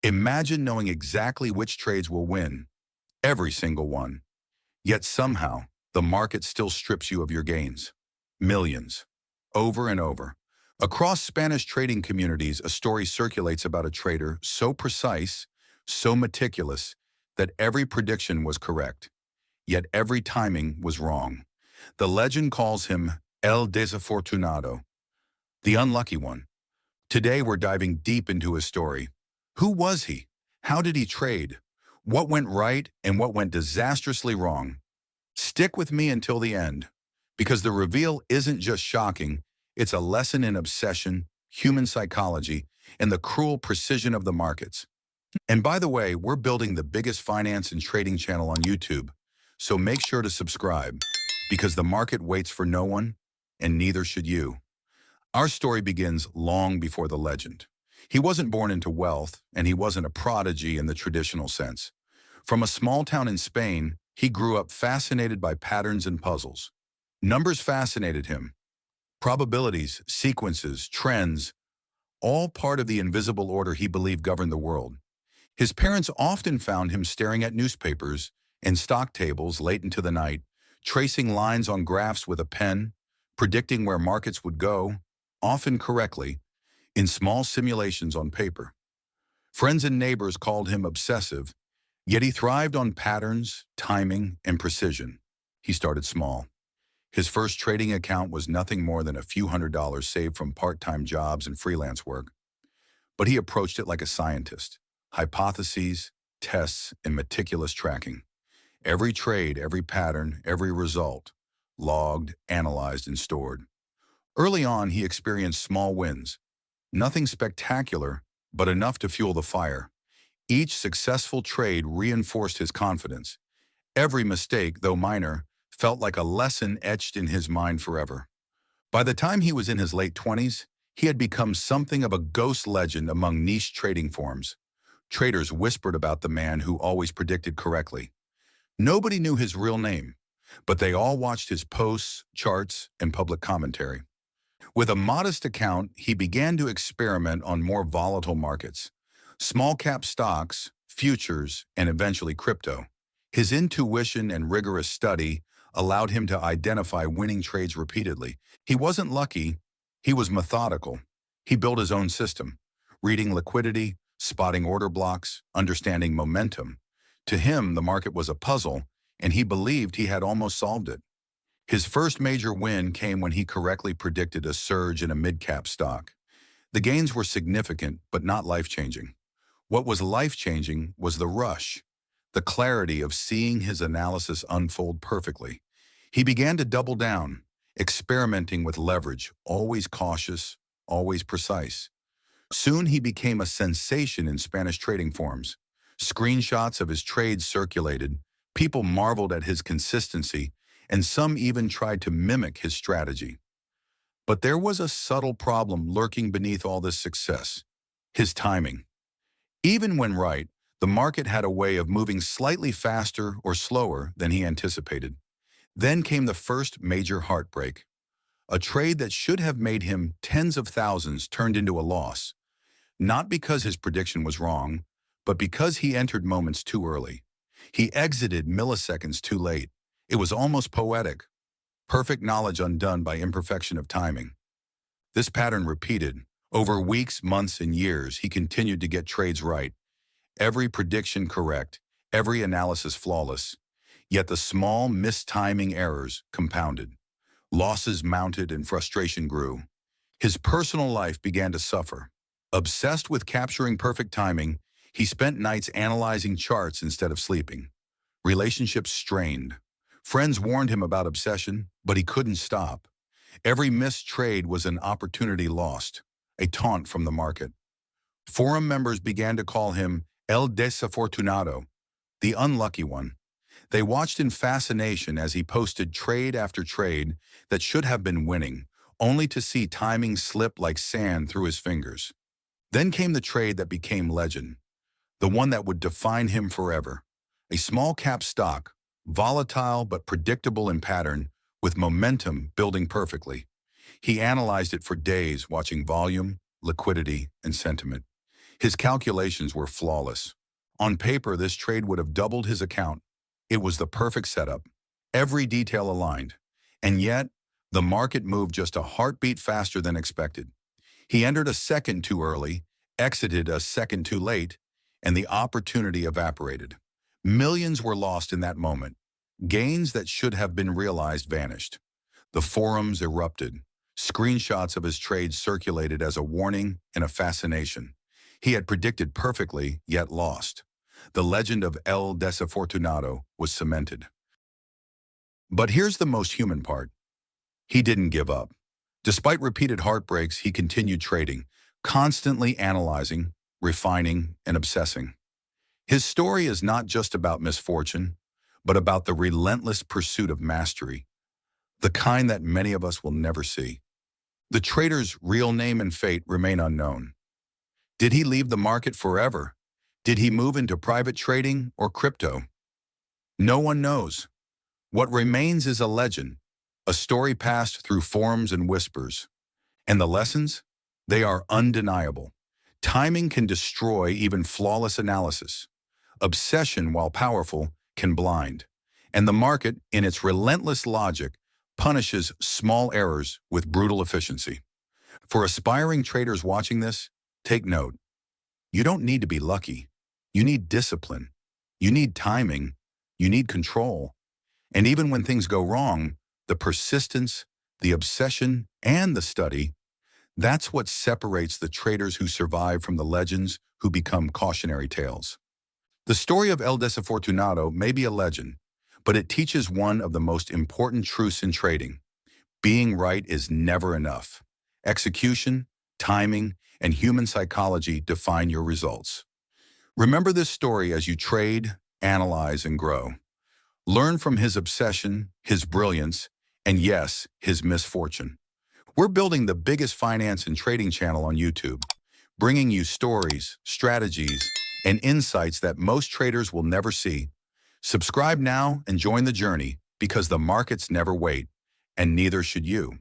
Imagine knowing exactly which trades will win, every single one. Yet somehow, the market still strips you of your gains. Millions. Over and over. Across Spanish trading communities, a story circulates about a trader so precise, so meticulous, that every prediction was correct, yet every timing was wrong. The legend calls him El Desafortunado, the unlucky one. Today we're diving deep into his story. Who was he? How did he trade? What went right and what went disastrously wrong? Stick with me until the end, because the reveal isn't just shocking, it's a lesson in obsession, human psychology, and the cruel precision of the markets. And by the way, we're building the biggest finance and trading channel on YouTube, so make sure to subscribe, because the market waits for no one, and neither should you. Our story begins long before the legend. He wasn't born into wealth, and he wasn't a prodigy in the traditional sense. From a small town in Spain, he grew up fascinated by patterns and puzzles. Numbers fascinated him. Probabilities, sequences, trends, all part of the invisible order he believed governed the world. His parents often found him staring at newspapers and stock tables late into the night, tracing lines on graphs with a pen, predicting where markets would go, often correctly, in small simulations on paper. Friends and neighbors called him obsessive, yet he thrived on patterns, timing, and precision. He started small. His first trading account was nothing more than a few $100s saved from part-time jobs and freelance work. But he approached it like a scientist. Hypotheses, tests, and meticulous tracking. Every trade, every pattern, every result, logged, analyzed, and stored. Early on, he experienced small wins. Nothing spectacular, but enough to fuel the fire. Each successful trade reinforced his confidence. Every mistake, though minor, felt like a lesson etched in his mind forever. By the time he was in his late 20s, he had become something of a ghost legend among niche trading forums. Traders whispered about the man who always predicted correctly. Nobody knew his real name, but they all watched his posts, charts, and public commentary. With a modest account, he began to experiment on more volatile markets, small-cap stocks, futures, and eventually crypto. His intuition and rigorous study allowed him to identify winning trades repeatedly. He wasn't lucky, he was methodical. He built his own system, reading liquidity, spotting order blocks, understanding momentum. To him, the market was a puzzle, and he believed he had almost solved it. His first major win came when he correctly predicted a surge in a mid-cap stock. The gains were significant, but not life-changing. What was life-changing was the rush, the clarity of seeing his analysis unfold perfectly. He began to double down, experimenting with leverage, always cautious, always precise. Soon he became a sensation in Spanish trading forums. Screenshots of his trades circulated, people marveled at his consistency, and some even tried to mimic his strategy. But there was a subtle problem lurking beneath all this success: his timing. Even when right, the market had a way of moving slightly faster or slower than he anticipated. Then came the first major heartbreak. A trade that should have made him tens of thousands turned into a loss. Not because his prediction was wrong, but because he entered moments too early. He exited milliseconds too late. It was almost poetic. Perfect knowledge undone by imperfection of timing. This pattern repeated. Over weeks, months, and years, he continued to get trades right. Every prediction correct, every analysis flawless. Yet the small, mistiming errors compounded. Losses mounted and frustration grew. His personal life began to suffer. Obsessed with capturing perfect timing, he spent nights analyzing charts instead of sleeping. Relationships strained. Friends warned him about obsession, but he couldn't stop. Every missed trade was an opportunity lost, a taunt from the market. Forum members began to call him El Desafortunado, the unlucky one. They watched in fascination as he posted trade after trade that should have been winning, only to see timing slip like sand through his fingers. Then came the trade that became legend, the one that would define him forever. A small-cap stock, volatile but predictable in pattern, with momentum building perfectly. He analyzed it for days, watching volume, liquidity, and sentiment. His calculations were flawless. On paper, this trade would have doubled his account. It was the perfect setup. Every detail aligned. And yet, the market moved just a heartbeat faster than expected. He entered a second too early, exited a second too late, and the opportunity evaporated. Millions were lost in that moment. Gains that should have been realized vanished. The forums erupted. Screenshots of his trades circulated as a warning and a fascination. He had predicted perfectly, yet lost. The legend of El Desafortunado was cemented. But here's the most human part. He didn't give up. Despite repeated heartbreaks, he continued trading, constantly analyzing, refining, and obsessing. His story is not just about misfortune, but about the relentless pursuit of mastery, the kind that many of us will never see. The trader's real name and fate remain unknown. Did he leave the market forever? Did he move into private trading or crypto? No one knows. What remains is a legend, a story passed through forums and whispers. And the lessons? They are undeniable. Timing can destroy even flawless analysis. Obsession, while powerful, can blind. And the market, in its relentless logic, punishes small errors with brutal efficiency. For aspiring traders watching this, take note. You don't need to be lucky. You need discipline. You need timing. You need control. And even when things go wrong, the persistence, the obsession, and the study, that's what separates the traders who survive from the legends who become cautionary tales. The story of El Desafortunado may be a legend, but it teaches one of the most important truths in trading. Being right is never enough. Execution, timing, and human psychology define your results. Remember this story as you trade, analyze, and grow. Learn from his obsession, his brilliance, and yes, his misfortune. We're building the biggest finance and trading channel on YouTube, bringing you stories, strategies, and insights that most traders will never see. Subscribe now and join the journey because the markets never wait, and neither should you.